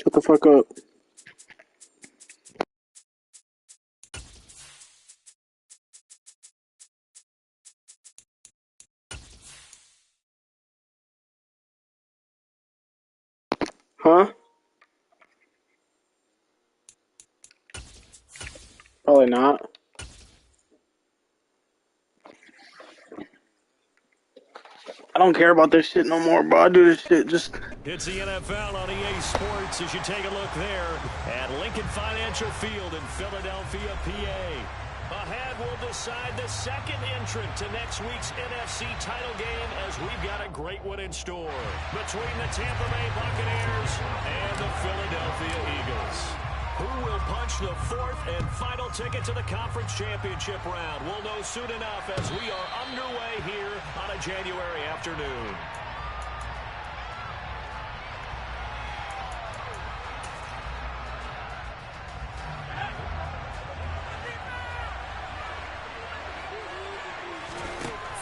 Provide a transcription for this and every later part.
Shut the fuck up. Huh? Probably not. I don't care about this shit no more, bro. I do this shit just... It's the NFL on EA Sports as you take a look there at Lincoln Financial Field in Philadelphia, PA. Ahead will decide the second entrant to next week's NFC title game as we've got a great one in store between the Tampa Bay Buccaneers and the Philadelphia Eagles. Who will punch the fourth and final ticket to the conference championship round? We'll know soon enough as we are underway here on a January afternoon.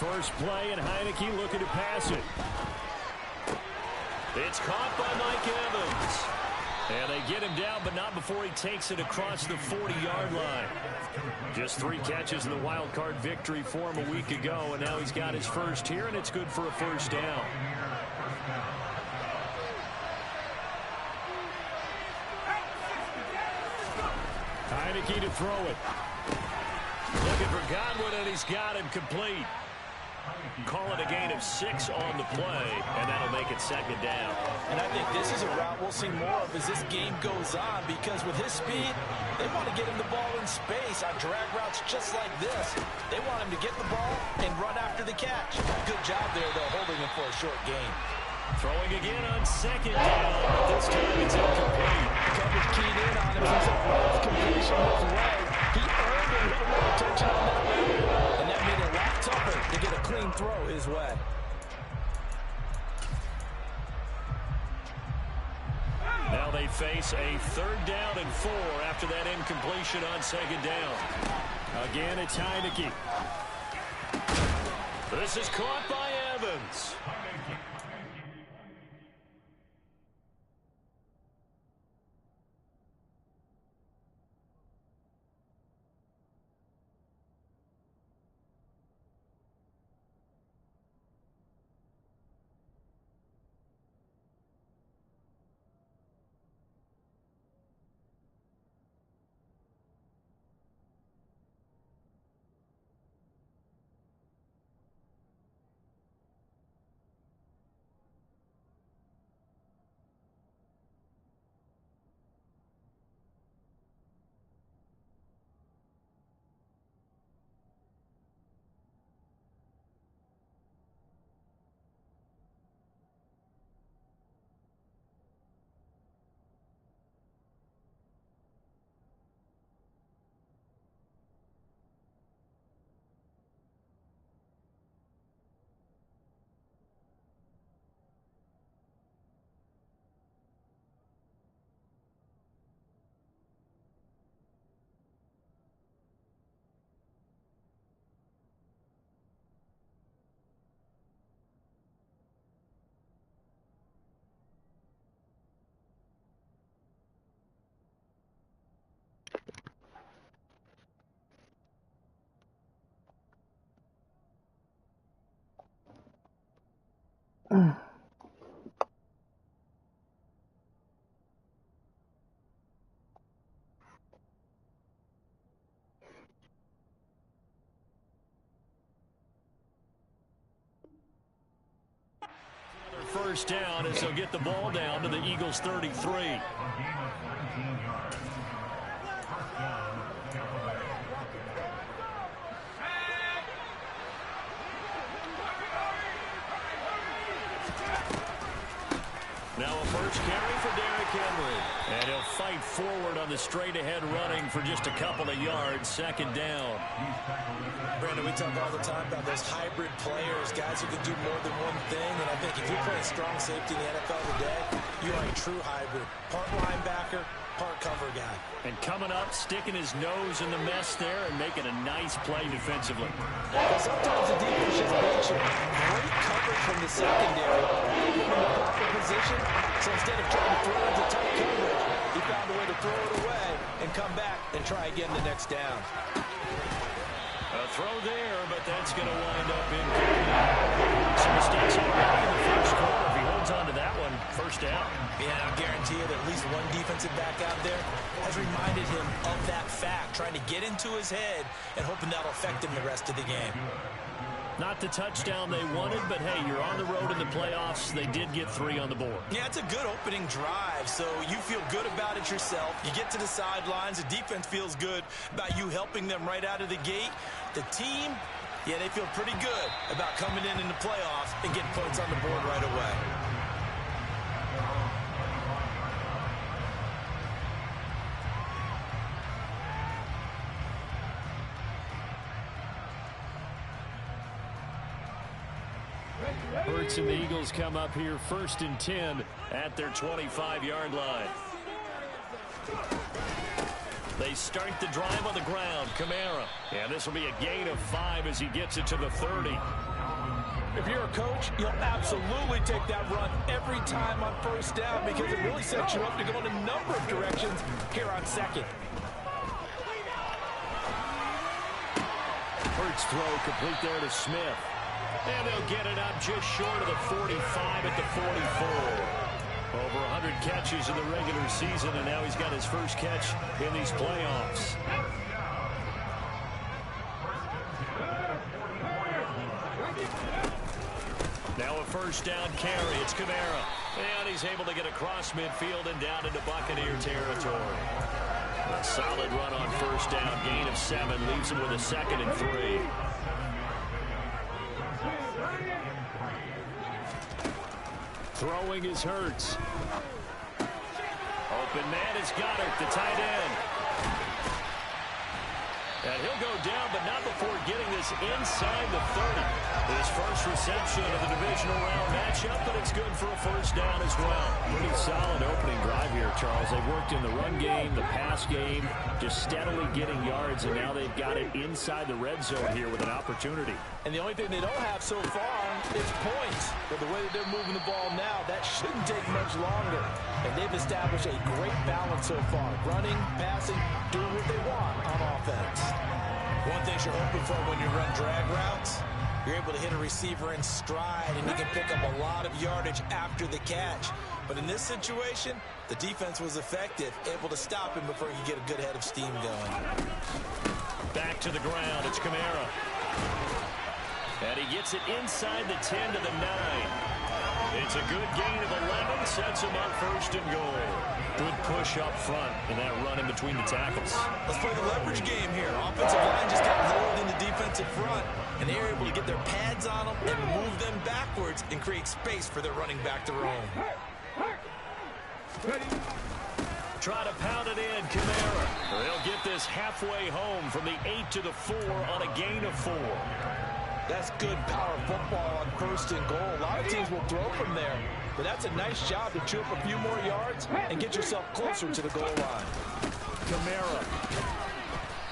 First play, and Heineke looking to pass it. It's caught by Mike Evans. And they get him down, but not before he takes it across the 40-yard line. Just 3 catches in the wild card victory for him a week ago, and now he's got his first here, and it's good for a first down. Heineke to throw it. Looking for Godwin, and he's got him complete. Call it a gain of 6 on the play, and that'll make it second down. And I think this is a route we'll see more of as this game goes on, because with his speed, they want to get him the ball in space on drag routes just like this. They want him to get the ball and run after the catch. Good job there, though, holding him for a short gain. Throwing again on second down, but this time it's incomplete. Coverage keyed in on him since that last completion his way. He earned a little more attention on that route, and that made it a lot tougher to get a clean throw his way. Now they face a 3rd down and 4 after that incompletion on second down. Again, it's Heineke. This is caught by Evans. First down as they'll get the ball down to the Eagles' 33. Now a first carry for Derrick Henry. And he'll fight forward on the straight-ahead running for just a couple of yards. Second down. Brandon, we talk all the time about those hybrid players, guys who can do more than one thing. And I think if you're playing strong safety in the NFL today, you are a true hybrid. Part linebacker, part smart cover guy. And coming up, sticking his nose in the mess there and making a nice play defensively. Well, sometimes the defense just beats you. Great coverage from the secondary. In the proper position. So instead of trying to throw into tight coverage, he found a way to throw it away and come back and try again the next down. A throw there, but that's going to wind up incomplete. Some mistakes already in the first quarter. If he holds on to that one, first down. Yeah, I guarantee you that at least one defensive back out there has reminded him of that fact, trying to get into his head and hoping that'll affect him the rest of the game. Not the touchdown they wanted, but hey, you're on the road in the playoffs. They did get 3 on the board. Yeah, it's a good opening drive, so you feel good about it yourself. You get to the sidelines. The defense feels good about you helping them right out of the gate. The team, yeah, they feel pretty good about coming in the playoffs and getting points on the board right away. Hurts and the Eagles come up here 1st and 10 at their 25-yard line. They start the drive on the ground. Kamara. And this will be a gain of 5 as he gets it to the 30. If you're a coach, you'll absolutely take that run every time on first down because it really sets you up to go in a number of directions here on second. Hurts throw complete there to Smith. And they'll get it up just short of the 45 at the 44. Over 100 catches in the regular season, and now he's got his first catch in these playoffs. Now a first down carry. It's Kamara. And he's able to get across midfield and down into Buccaneer territory. A solid run on first down. Gain of 7 leaves him with a 2nd and 3. Throwing is Hurts. Open man is Goddard, the tight end. And he'll go down, but not before getting this inside the 30. His first reception of the divisional round matchup, but it's good for a first down as well. Pretty solid opening drive here, Charles. They've worked in the run game, the pass game, just steadily getting yards, and now they've got it inside the red zone here with an opportunity. And the only thing they don't have so far is points. But the way that they're moving the ball now, that shouldn't take much longer. And they've established a great balance so far. Running, passing, doing what they want on offense. One thing you're hoping for when you run drag routes, you're able to hit a receiver in stride, and you can pick up a lot of yardage after the catch. But in this situation, the defense was effective, able to stop him before he could get a good head of steam going. Back to the ground, it's Kamara. And he gets it inside the 10 to the 9. It's a good gain of 11, sets him up 1st and goal. Good push up front in that run in between the tackles. Let's play the leverage game here. Offensive line just got lowered in the defensive front, and they were able to get their pads on them and move them backwards and create space for their running back to roam. Try to pound it in, Kamara. They'll get this halfway home from the 8 to the 4 on a gain of 4. That's good power football on 1st and goal. A lot of teams will throw from there, but that's a nice job to chew up a few more yards and get yourself closer to the goal line. Kamara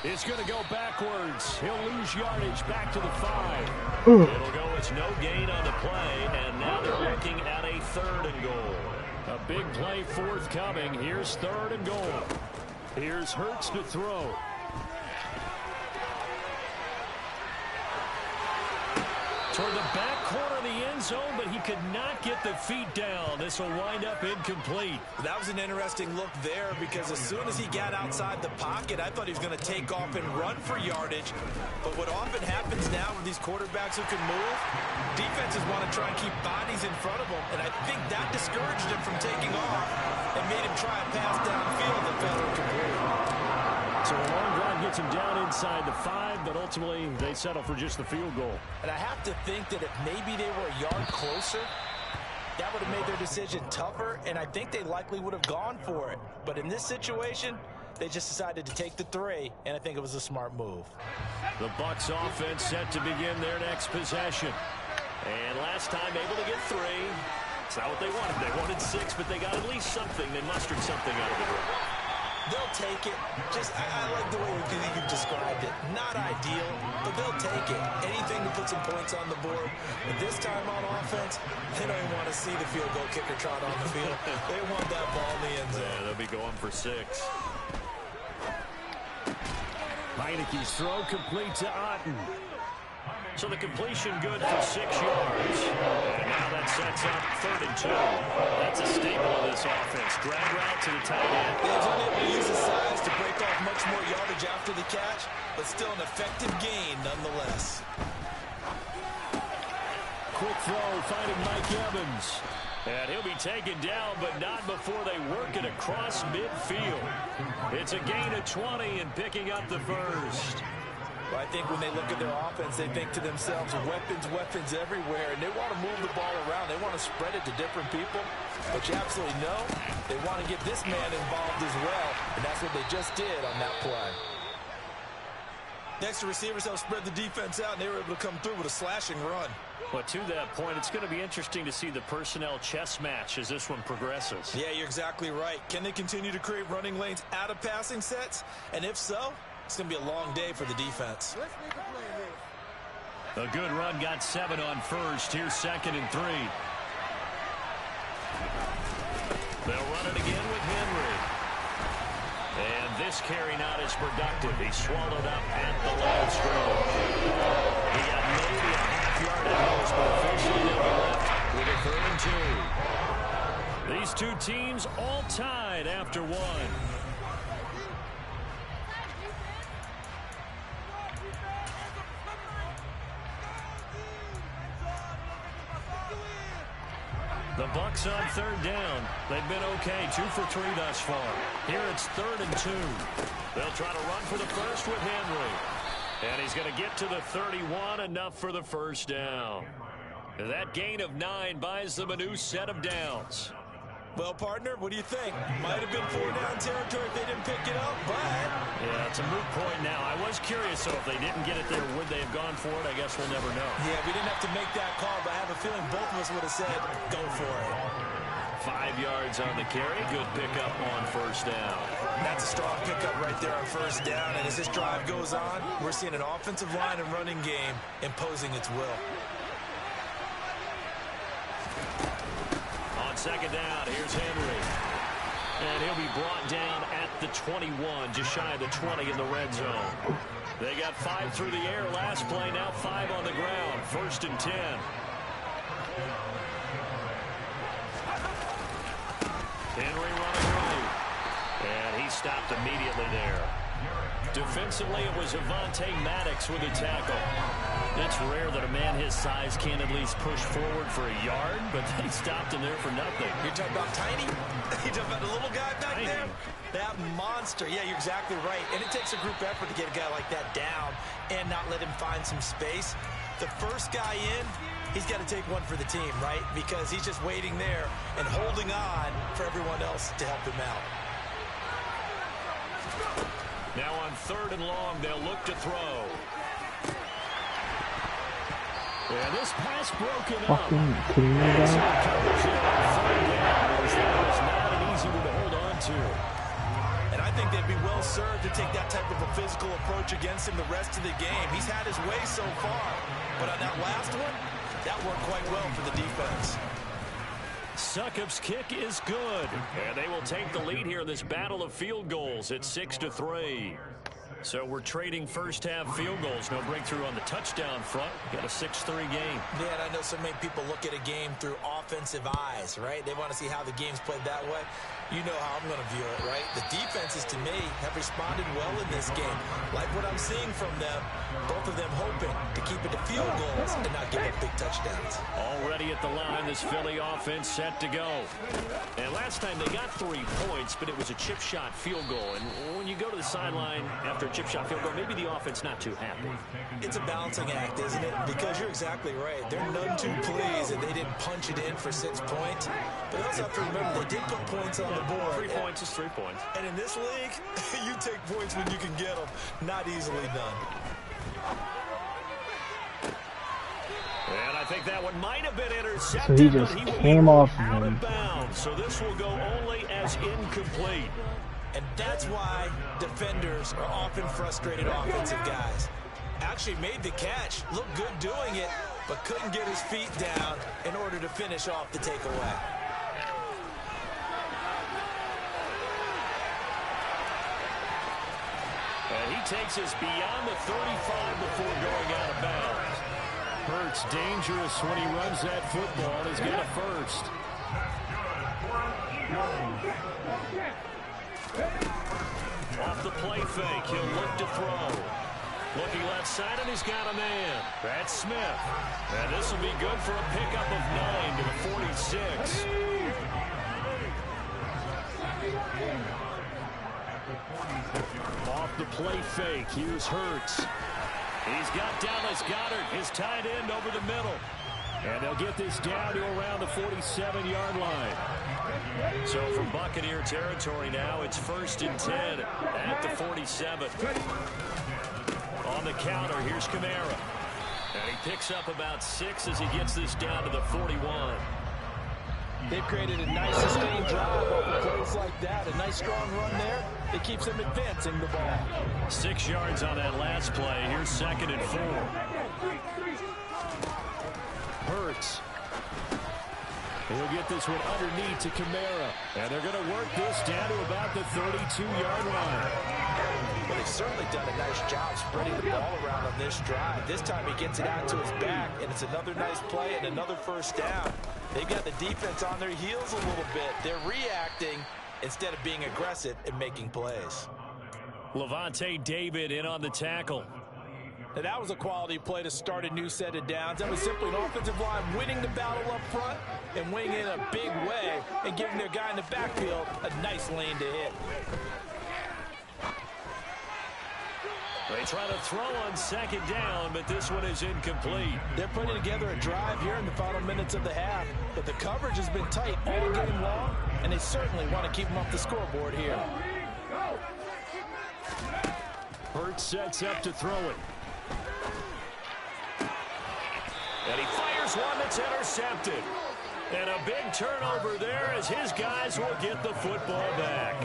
is going to go backwards. He'll lose yardage back to the 5. It'll go as no gain on the play, and now they're looking at a 3rd and goal. A big play forthcoming. Here's 3rd and goal. Here's Hurts to throw. Toward the back corner of the end zone, but he could not get the feet down. This will wind up incomplete. That was an interesting look there because as soon as he got outside the pocket, I thought he was going to take off and run for yardage. But what often happens now with these quarterbacks who can move, defenses want to try and keep bodies in front of them, and I think that discouraged him from taking off and made him try and pass downfield and fell incomplete. So a long drive gets him down inside the 5, but ultimately they settle for just the field goal. And I have to think that if maybe they were a yard closer, that would have made their decision tougher, and I think they likely would have gone for it. But in this situation, they just decided to take the 3, and I think it was a smart move. The Bucs offense set to begin their next possession. And last time able to get 3. It's not what they wanted. They wanted 6, but they got at least something. They mustered something out of the drive. They'll take it. I like the way you've described it. Not ideal, but they'll take it. Anything to put some points on the board. But this time on offense, they don't even want to see the field goal kicker trot on the field. They want that ball in the end zone. Yeah, they'll be going for 6. Heineke's throw complete to Otten. So the completion good for 6 yards. And now that sets up 3rd and 2. That's a staple of this offense. Drag route to the tight end. They've unable to use his size to break off much more yardage after the catch, but still an effective gain nonetheless. Quick throw, finding Mike Evans. And he'll be taken down, but not before they work it across midfield. It's a gain of 20 and picking up the first. Well, I think when they look at their offense, they think to themselves, weapons everywhere, and they want to move the ball around. They want to spread it to different people. But you absolutely know they want to get this man involved as well, and that's what they just did on that play. Next, the receivers help spread the defense out, and they were able to come through with a slashing run. But to that point, it's going to be interesting to see the personnel chess match as this one progresses. Yeah, you're exactly right. Can they continue to create running lanes out of passing sets? And if so, it's going to be a long day for the defense. A good run, got 7 on first. Here's 2nd and 3. They'll run it again with Henry. And this carry not as productive. He swallowed up at the line scrimmage. He got maybe a half-yard at most, but officially they'll be left with a 3rd and 2. These two teams all tied after 1. The Bucs on 3rd down. They've been okay, 2 for 3 thus far. Here it's 3rd and 2. They'll try to run for the first with Henry. And he's going to get to the 31, enough for the first down. That gain of 9 buys them a new set of downs. Well, partner, what do you think? Might have been 4-down territory if they didn't pick it up, but... Yeah, it's a moot point now. I was curious, so if they didn't get it there, would they have gone for it? I guess we'll never know. Yeah, we didn't have to make that call, but I have a feeling both of us would have said, go for it. 5 yards on the carry. Good pickup on first down. That's a strong pickup right there on first down, and as this drive goes on, we're seeing an offensive line and running game imposing its will. 2nd down, here's Henry. And he'll be brought down at the 21, just shy of the 20 in the red zone. They got 5 through the air last play, now 5 on the ground. 1st and 10. Henry running right. And he stopped immediately there. Defensively, it was Avonte Maddox with a tackle. It's rare that a man his size can at least push forward for a yard, but they stopped him there for nothing. You're talking about tiny? You're talking about the little guy back there? That monster. Yeah, you're exactly right. And it takes a group effort to get a guy like that down and not let him find some space. The first guy in, he's got to take one for the team, right? Because he's just waiting there and holding on for everyone else to help him out. Now on 3rd and long, they'll look to throw. And this pass broken up. Fucking kidding me, bro? That was not an easy one to hold on to. And I think they'd be well served to take that type of a physical approach against him the rest of the game. He's had his way so far, but on that last one, that worked quite well for the defense. Succop's kick is good, and they will take the lead here in this battle of field goals at 6-3. So we're trading first-half field goals. No breakthrough on the touchdown front. Got a 6-3 game. Yeah, and I know so many people look at a game through offensive eyes, right? They want to see how the game's played that way. You know how I'm going to view it, right? The defenses, to me, have responded well in this game. Like what I'm seeing from them, both of them hoping to keep it to field goals and not give up big touchdowns. Already at the line, this Philly offense set to go. And last time they got 3 points, but it was a chip shot field goal. And when you go to the sideline after a chip shot field goal, maybe the offense not too happy. It's a balancing act, isn't it? Because you're exactly right. They're none too pleased that they didn't punch it in for 6 points. But you also have to remember they did put points on the board. 3 points is 3 points. And in this league, you take points when you can get them. Not easily done. And I think that one might have been intercepted. So he just came off out of bounds. So this will go only as incomplete. And That's why defenders are often frustrated offensive guys. Actually made the catch, looked good doing it, but couldn't get his feet down in order to finish off the takeaway. And he takes us beyond the 35 before going out of bounds. Hurts dangerous when he runs that football. He's got a first. Off the play fake, he'll look to throw. Looking left side, and he's got a man. That's Smith. And this will be good for a pickup of 9 to the 46. Off the play fake, here's Hurts. He's got Dallas Goedert, his tight end, over the middle. And they'll get this down to around the 47-yard line. So from Buccaneer territory now, it's 1st and 10 at the 47. On the counter, here's Kamara. And he picks up about 6 as he gets this down to the 41. They've created a nice sustained drive over plays like that. A nice strong run there that keeps them advancing the ball. 6 yards on that last play. Here's 2nd and 4. Hurts. He'll get this one underneath to Kamara. And they're going to work this down to about the 32-yard line. Well, they've certainly done a nice job spreading the ball around on this drive. This time he gets it out to his back, and it's another nice play and another first down. They've got the defense on their heels a little bit. They're reacting instead of being aggressive and making plays. Levante David in on the tackle. Now, that was a quality play to start a new set of downs. That was simply an offensive line winning the battle up front and winning it in a big way and giving their guy in the backfield a nice lane to hit. They try to throw on 2nd down, but this one is incomplete. They're putting together a drive here in the final minutes of the half, but the coverage has been tight all game long, and they certainly want to keep them off the scoreboard here. Hurts sets up to throw it. And he fires one that's intercepted. And a big turnover there as his guys will get the football back.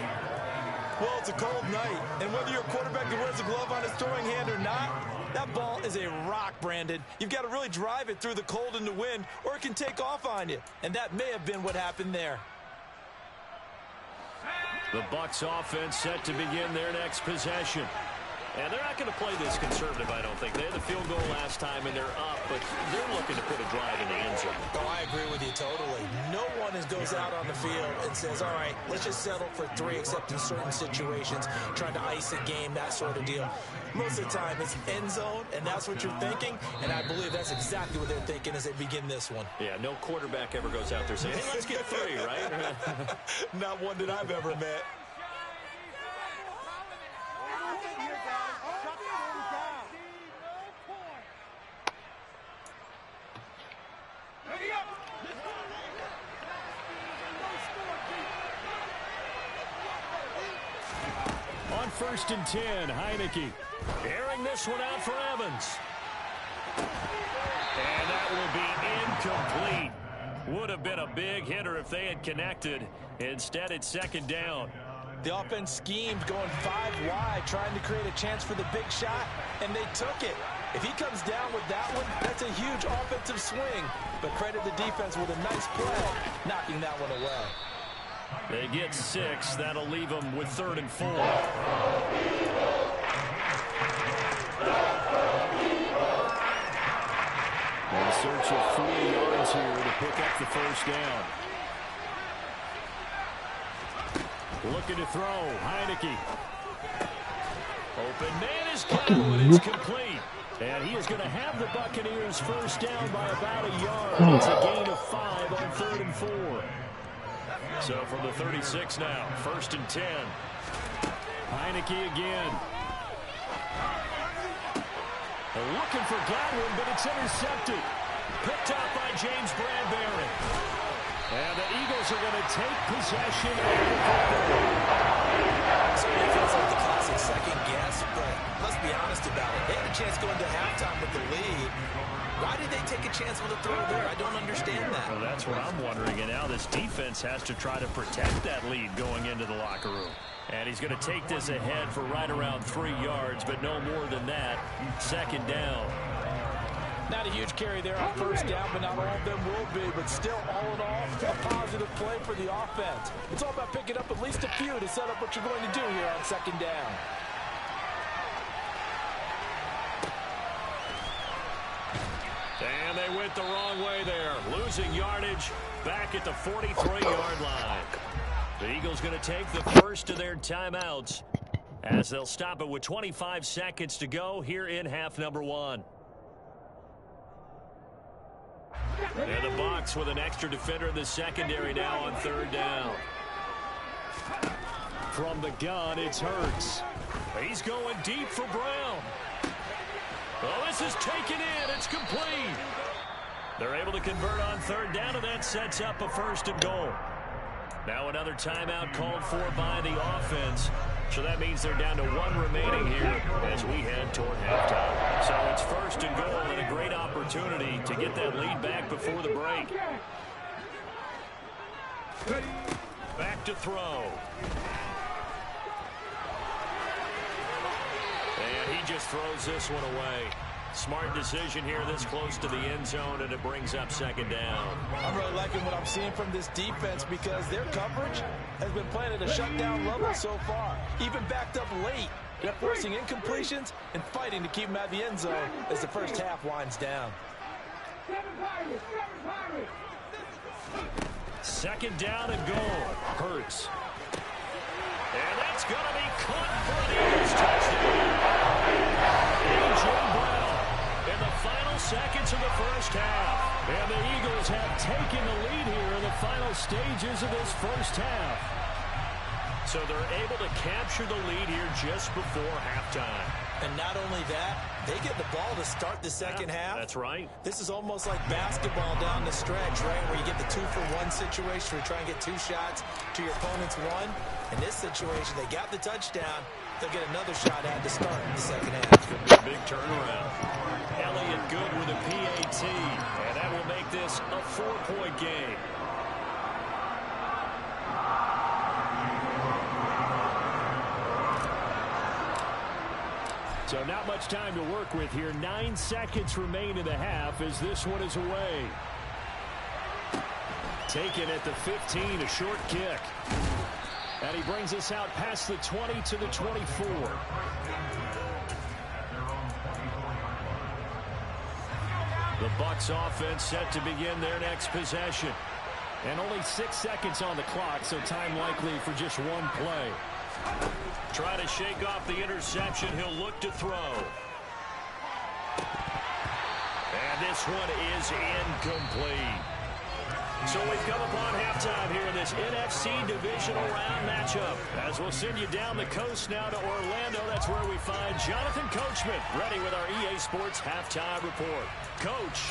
Well, it's a cold night, and whether you're a quarterback that wears a glove on his throwing hand or not, that ball is a rock, Brandon. You've got to really drive it through the cold and the wind, or it can take off on you. And that may have been what happened there. The Bucs offense set to begin their next possession. And they're not going to play this conservative, I don't think. They had the field goal last time, and they're up, but they're looking to put a drive in the end zone. Oh, I agree with you totally. No one goes out on the field and says, all right, let's just settle for 3, except in certain situations, trying to ice a game, that sort of deal. Most of the time, it's end zone, and that's what you're thinking, and I believe that's exactly what they're thinking as they begin this one. Yeah, no quarterback ever goes out there saying, hey, let's get 3, right? Not one that I've ever met. On 1st and 10, Heineke airing this one out for Evans. And that will be incomplete. Would have been a big hitter if they had connected. Instead, it's 2nd down. The offense schemed going 5 wide, trying to create a chance for the big shot, and they took it. If he comes down with that one, that's a huge offensive swing. But credit the defense with a nice play, knocking that one away. They get 6. That'll leave them with 3rd and 4. In search of 4 yards here to pick up the first down. Looking to throw. Heineke. Open man is down, and it's complete. And he is going to have the Buccaneers first down by about a yard. It's a gain of 5 on 3rd and 4. So from the 36 now, 1st and 10. Heineke again. Looking for Godwin, but it's intercepted. Picked up by James Bradbury. And the Eagles are going to take possession of the football. So it feels like the classic second guess, but let's be honest about it. They had a chance going to halftime with the lead. Why did they take a chance with a throw there? I don't understand that. Well, that's what I'm wondering. And now this defense has to try to protect that lead going into the locker room. And he's going to take this ahead for right around 3 yards, but no more than that. Second down. Not a huge carry there on first down, but not all of them will be. But still, all in all, a positive play for the offense. It's all about picking up at least a few to set up what you're going to do here on second down. And they went the wrong way there. Losing yardage back at the 43-yard line. The Eagles going to take the first of their timeouts as they'll stop it with 25 seconds to go here in half number 1. And the box with an extra defender in the secondary now on third down. From the gun, it's Hurts. He's going deep for Brown. Oh, this is taken in. It's complete. They're able to convert on third down, and that sets up a first and goal. Now another timeout called for by the offense. So that means they're down to 1 remaining here as we head toward halftime. So it's first and goal and a great opportunity to get that lead back before the break. Back to throw. And he just throws this one away. Smart decision here this close to the end zone, and it brings up second down. I'm really liking what I'm seeing from this defense because their coverage has been playing at a shutdown level so far. Even backed up late, they're forcing incompletions and fighting to keep them out of the end zone as the first half winds down. Second down and goal. Hurts. And that's going to be caught for the Eagles touchdown. A.J. Brown in the final seconds of the first half. And the Eagles have taken the lead here in the final stages of this first half. So they're able to capture the lead here just before halftime. And not only that, they get the ball to start the second half. That's right. This is almost like basketball down the stretch, right, where you get the 2-for-1 situation where you try and get 2 shots to your opponent's 1. In this situation, they got the touchdown. They'll get another shot at to start the second half. Big turnaround. Elliott good with a PAT, and that will make this a 4-point game. So not much time to work with here. 9 seconds remain in the half as this one is away. Taken at the 15, a short kick. And he brings us out past the 20 to the 24. The Bucs offense set to begin their next possession. And only 6 seconds on the clock, so time likely for just one play. Try to shake off the interception. He'll look to throw. And this one is incomplete. So we've come upon halftime here in this NFC Divisional Round matchup. As we'll send you down the coast now to Orlando, that's where we find Jonathan Coachman, ready with our EA Sports Halftime Report. Coach,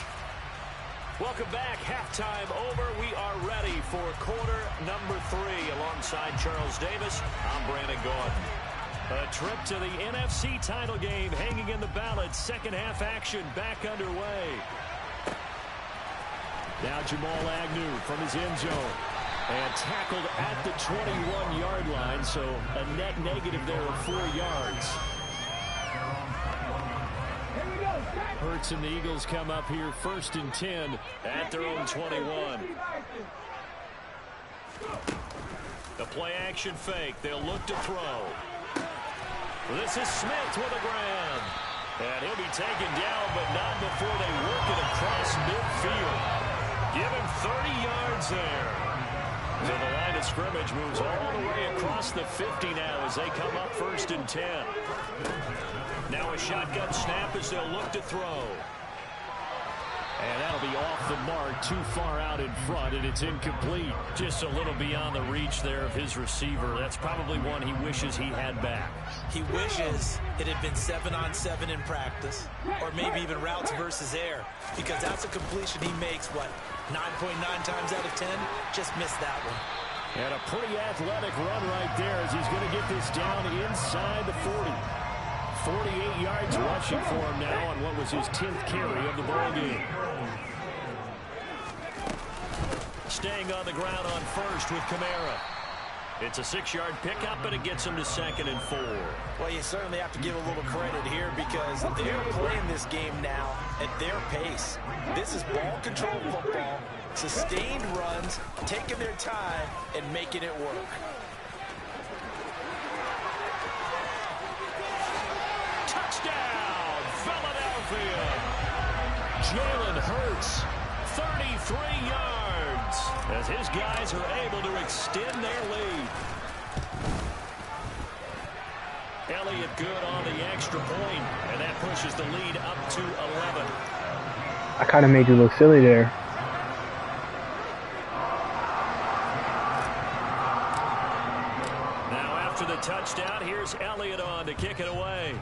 welcome back. Halftime over. We are ready for quarter number 3 alongside Charles Davis. I'm Brandon Gordon. A trip to the NFC title game hanging in the balance. Second half action back underway. Now Jamal Agnew from his end zone. And tackled at the 21-yard line, so a net negative there of 4 yards. Hurts and the Eagles come up here first and 10 at their own 21. The play action fake. They'll look to throw. This is Smith with a grab. And he'll be taken down, but not before they work it across midfield. Give him 30 yards there. So the line of scrimmage moves all the way across the 50 now as they come up first and 10. Now a shotgun snap as they'll look to throw. And that'll be off the mark, too far out in front, and it's incomplete. Just a little beyond the reach there of his receiver. That's probably one he wishes he had back. He wishes it had been 7-on-7 in practice, or maybe even routes versus air, because that's a completion he makes, 9.9 times out of 10? Just missed that one. And a pretty athletic run right there as he's going to get this down inside the 40. 48 yards rushing for him now on what was his 10th carry of the ball game. Staying on the ground on first with Kamara. It's a 6-yard pickup, and it gets him to 2nd and 4. Well, you certainly have to give a little credit here because they're playing this game now at their pace. This is ball control football, sustained runs, taking their time, and making it work. Touchdown, Philadelphia! Jalen Hurts, 33 yards, as his guys are able to extend their lead. Elliott good on the extra point, and that pushes the lead up to 11. I kind of made you look silly there. Now after the touchdown, here's Elliott on to kick it away.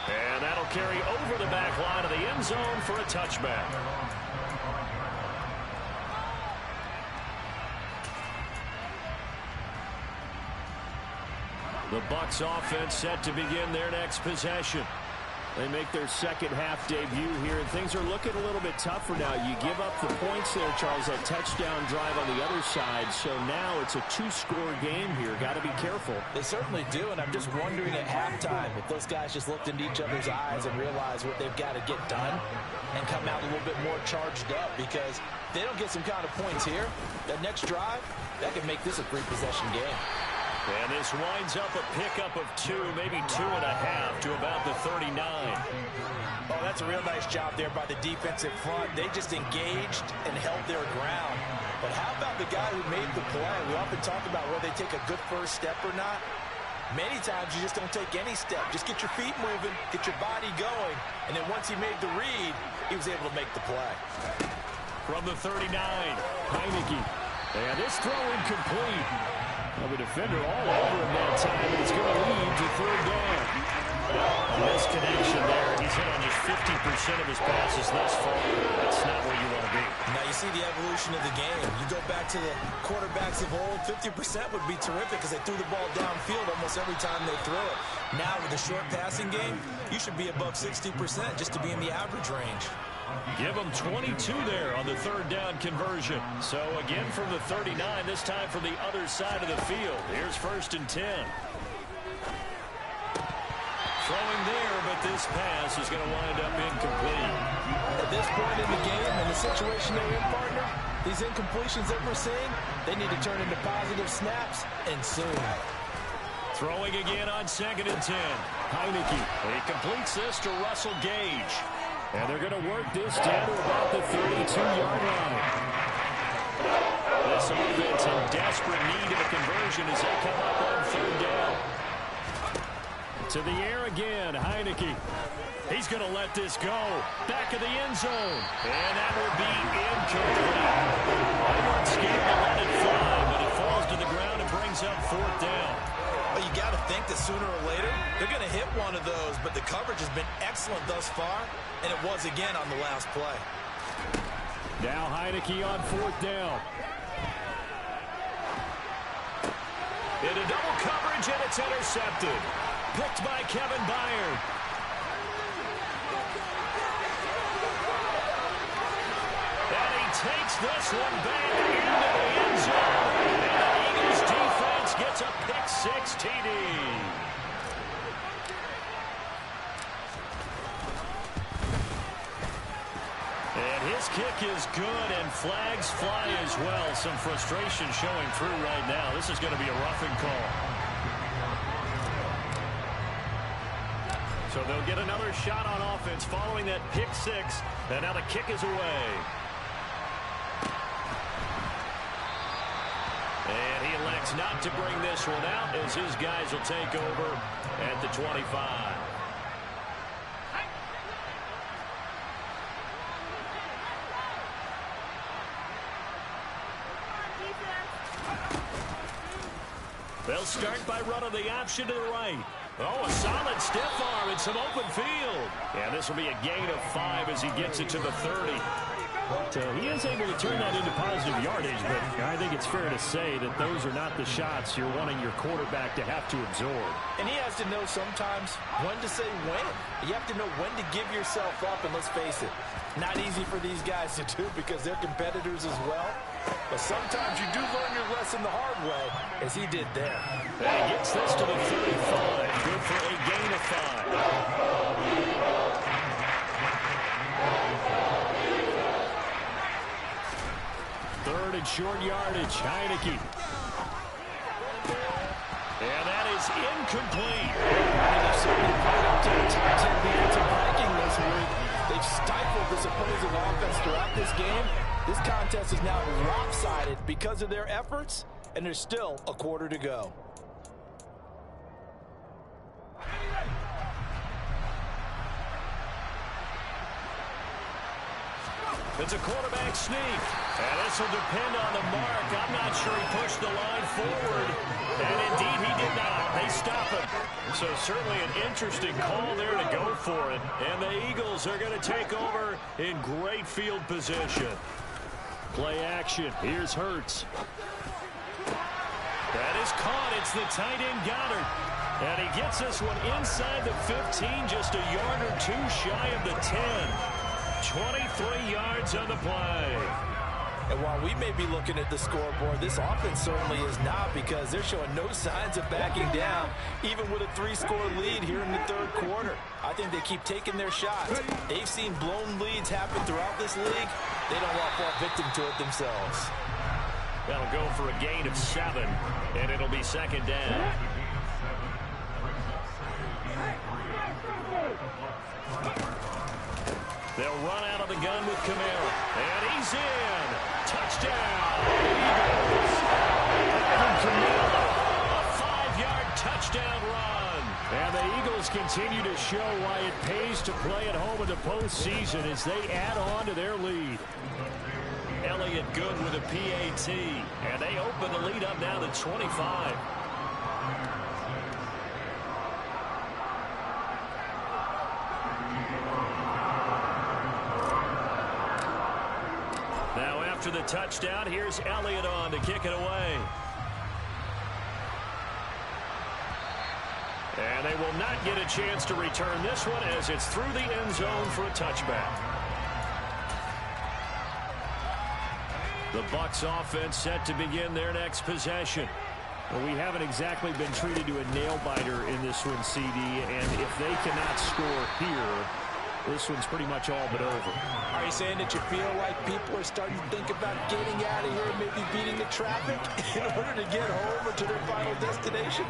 And that'll carry over the back line of the end zone for a touchback. The Bucs offense set to begin their next possession. They make their second half debut here, and things are looking a little bit tougher now. You give up the points there, Charles, that touchdown drive on the other side. So now it's a 2-score game here. Got to be careful. They certainly do, and I'm just wondering at halftime if those guys just looked into each other's eyes and realized what they've got to get done and come out a little bit more charged up, because if they don't get some kind of points here, that next drive, that could make this a 3-possession game. And this winds up a pickup of 2, maybe 2.5 to about the 39. Oh, that's a real nice job there by the defensive front. They just engaged and held their ground. But how about the guy who made the play? We often talk about whether they take a good first step or not. Many times you just don't take any step. Just get your feet moving, get your body going, and then once he made the read, he was able to make the play. From the 39, Heineke. And this throw incomplete. Well, the defender all over him that time, and it's going to lead to 3rd down. A misconnection there. He's hit on just 50% of his passes thus far. That's not where you want to be. Now you see the evolution of the game. You go back to the quarterbacks of old, 50% would be terrific because they threw the ball downfield almost every time they threw it. Now with the short passing game, you should be above 60% just to be in the average range. Give them 22 there on the 3rd down conversion. So again from the 39, this time from the other side of the field. Here's 1st and 10. Throwing there, but this pass is going to wind up incomplete. At this point in the game and the situation they're in, partner, these incompletions that we're seeing, they need to turn into positive snaps, and soon. Throwing again on 2nd and 10. Heineke. He completes this to Russell Gage. And they're going to work this down to about the 32-yard line. This offense in desperate need of a conversion as they come up on 3rd down. To the air again, Heineke. He's going to let this go. Back of the end zone. And that will be incomplete. Edwards scared to let it fly, but it falls to the ground and brings up 4th down. Well, you got to think that sooner or later, they're going to hit one of those, but the coverage has been excellent thus far, and it was again on the last play. Now Heineke on 4th down. Into double coverage, and it's intercepted. Picked by Kevin Byard. And he takes this one back into the end zone. And the Eagles defense gets a pick-6 TD. And his kick is good, and flags fly as well. Some frustration showing through right now. This is going to be a roughing call. So they'll get another shot on offense following that pick-6, and now the kick is away. And he elects not to bring this one out as his guys will take over at the 25. They'll start by running the option to the right. Oh, a solid stiff arm and some open field. And this will be a gain of 5 as he gets it to the 30. But he is able to turn that into positive yardage, but I think it's fair to say that those are not the shots you're wanting your quarterback to have to absorb. And he has to know sometimes when to say when. You have to know when to give yourself up, and let's face it, not easy for these guys to do because they're competitors as well. But sometimes you do learn your lesson the hard way, as he did there. And he gets this to the 35. Good for a gain of 5. Third and short yardage. Heineke. And that is incomplete. They've certainly played up to the top 10 defensive ranking this week. They've stifled this opposing offense throughout this game. This contest is now lopsided because of their efforts, and there's still a quarter to go. It's a quarterback sneak. And this will depend on the mark. I'm not sure he pushed the line forward. And indeed he did not. They stop him. So certainly an interesting call there to go for it. And the Eagles are going to take over in great field position. Play action. Here's Hurts. That is caught. It's the tight end Goddard. And he gets this one inside the 15, just a yard or two shy of the 10. 23 yards on the play. And while we may be looking at the scoreboard, this offense certainly is not, because they're showing no signs of backing down, even with a 3-score lead here in the third quarter. I think they keep taking their shots. They've seen blown leads happen throughout this league. They don't want to fall victim to it themselves. That'll go for a gain of 7, and it'll be second down. They'll run out of the gun with Kamara. And he's in. Touchdown, Eagles. Kamara, a 5-yard touchdown run. And the Eagles continue to show why it pays to play at home in the postseason as they add on to their lead. Elliott good with a PAT. And they open the lead up now to 25. Now after the touchdown, here's Elliott on to kick it away. And they will not get a chance to return this one as it's through the end zone for a touchback. The Bucs offense set to begin their next possession. Well, we haven't exactly been treated to a nail-biter in this one, CD, and if they cannot score here, this one's pretty much all but over. Are you saying that you feel like people are starting to think about getting out of here, maybe beating the traffic in order to get home or to their final destination?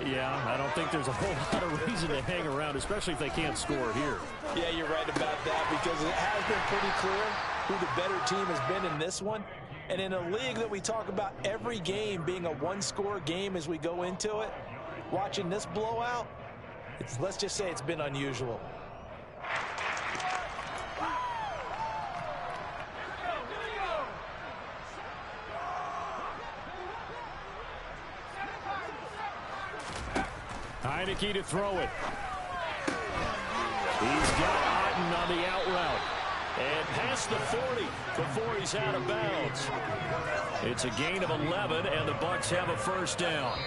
Yeah, I don't think there's a whole lot of reason to hang around, especially if they can't score here. Yeah, you're right about that, because it has been pretty clear who the better team has been in this one. And in a league that we talk about every game being a one-score game as we go into it, watching this blowout, let's just say it's been unusual. Heineke to throw it. He's got Otten on the out route. And past the 40 before he's out of bounds. It's a gain of 11, and the Bucs have a first down.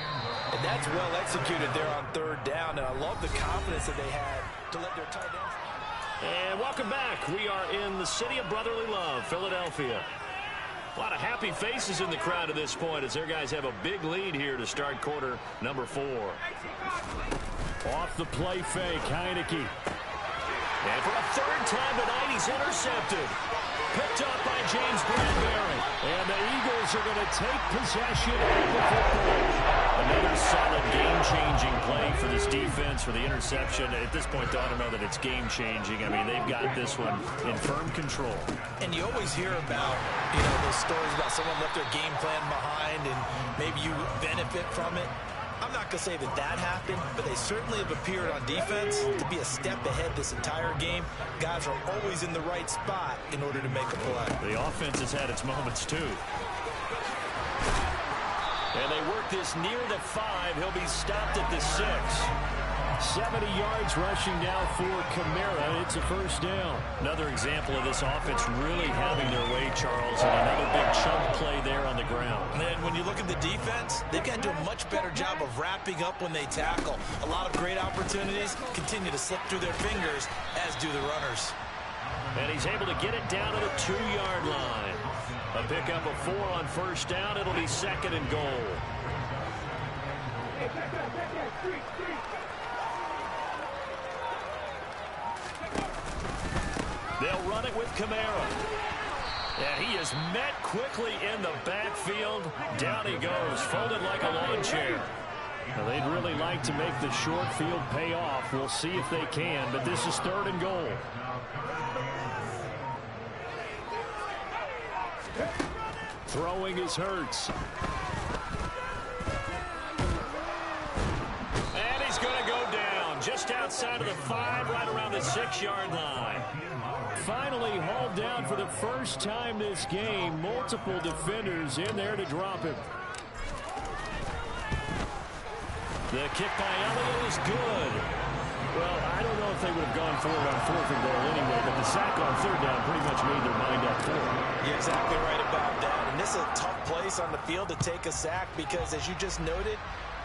And that's well executed there on third down, and I love the confidence that they had to let their tight ends. And welcome back. We are in the city of brotherly love, Philadelphia. A lot of happy faces in the crowd at this point as their guys have a big lead here to start quarter number 4. Off the play fake, Heineke. And for a third time tonight, he's intercepted. Picked up by James Bradbury. And the Eagles are going to take possession of the football. Another solid game-changing play for this defense for the interception. At this point, I don't know that it's game-changing. I mean, they've got this one in firm control. And you always hear about, those stories about someone left their game plan behind and maybe you benefit from it. I'm not going to say that happened, but they certainly have appeared on defense to be a step ahead this entire game. Guys are always in the right spot in order to make a play. The offense has had its moments, too. And they work this near the 5. He'll be stopped at the 6. 70 yards rushing now for Kamara. It's a first down. Another example of this offense really having their way, Charles, and another big chunk play there on the ground. And when you look at the defense, they've got to do a much better job of wrapping up when they tackle. A lot of great opportunities continue to slip through their fingers, as do the runners. And he's able to get it down to the 2-yard line. A pickup of 4 on first down. It'll be 2nd and goal. They'll run it with Kamara. And he is met quickly in the backfield. Down he goes, folded like a lawn chair. Now, they'd really like to make the short field pay off. We'll see if they can, but this is 3rd and goal. Throwing is Hurts. And he's going to go down just outside of the 5, right around the 6-yard line. Finally hauled down for the first time this game. Multiple defenders in there to drop him. The kick by Elliott is good. Well, I don't know if they would have gone for it on 4th and goal anyway, but the sack on 3rd down pretty much made their mind up for it. You're exactly right about that. And this is a tough place on the field to take a sack because, as you just noted,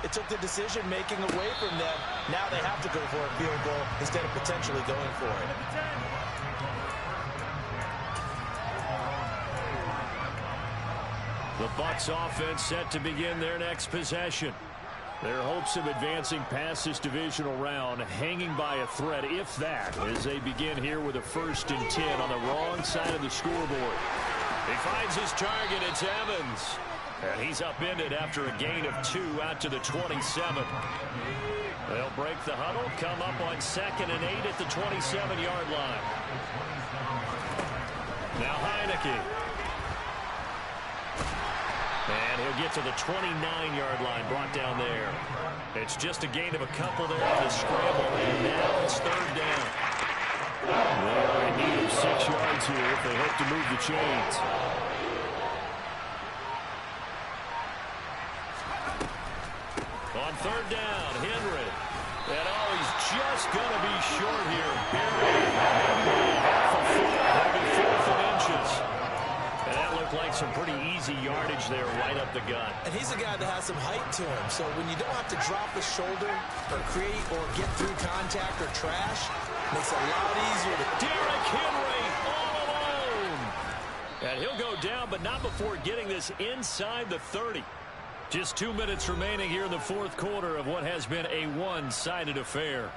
it took the decision-making away from them. Now they have to go for a field goal instead of potentially going for it. The Bucs offense set to begin their next possession. Their hopes of advancing past this divisional round hanging by a thread, if that, as they begin here with a 1st and 10 on the wrong side of the scoreboard. He finds his target. It's Evans. And he's upended after a gain of 2 out to the 27. They'll break the huddle, come up on 2nd and 8 at the 27-yard line. Now Heineke. And he'll get to the 29-yard line, brought down there. It's just a gain of a couple there on the scramble, and now it's 3rd down. They are in need of 6 yards here if they hope to move the chains. On 3rd down, Henry. And he's just going to be short here. Barely, maybe half a foot, maybe 4th and inches. And that looked like some pretty easy yardage there right up the gut. And he's a guy that has some height to him. So when you don't have to drop a shoulder or create or get through contact or trash, makes it a lot easier to... Derrick Henry all alone. And he'll go down, but not before getting this inside the 30. Just 2 minutes remaining here in the 4th quarter of what has been a one-sided affair.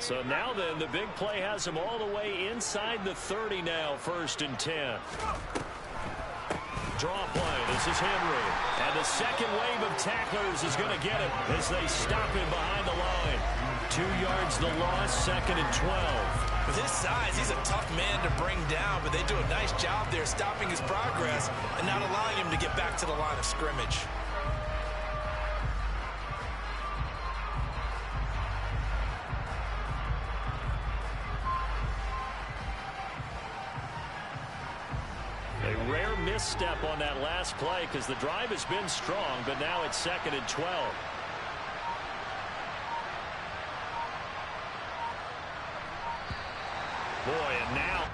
So now then, the big play has him all the way inside the 30 now, 1st and 10. Draw play, this is Henry. And the second wave of tacklers is going to get it as they stop him behind the line. 2 yards the loss, 2nd and 12. With his size, he's a tough man to bring down, but they do a nice job there stopping his progress and not allowing him to get back to the line of scrimmage. A rare misstep on that last play because the drive has been strong, but now it's 2nd and 12. Boy, and now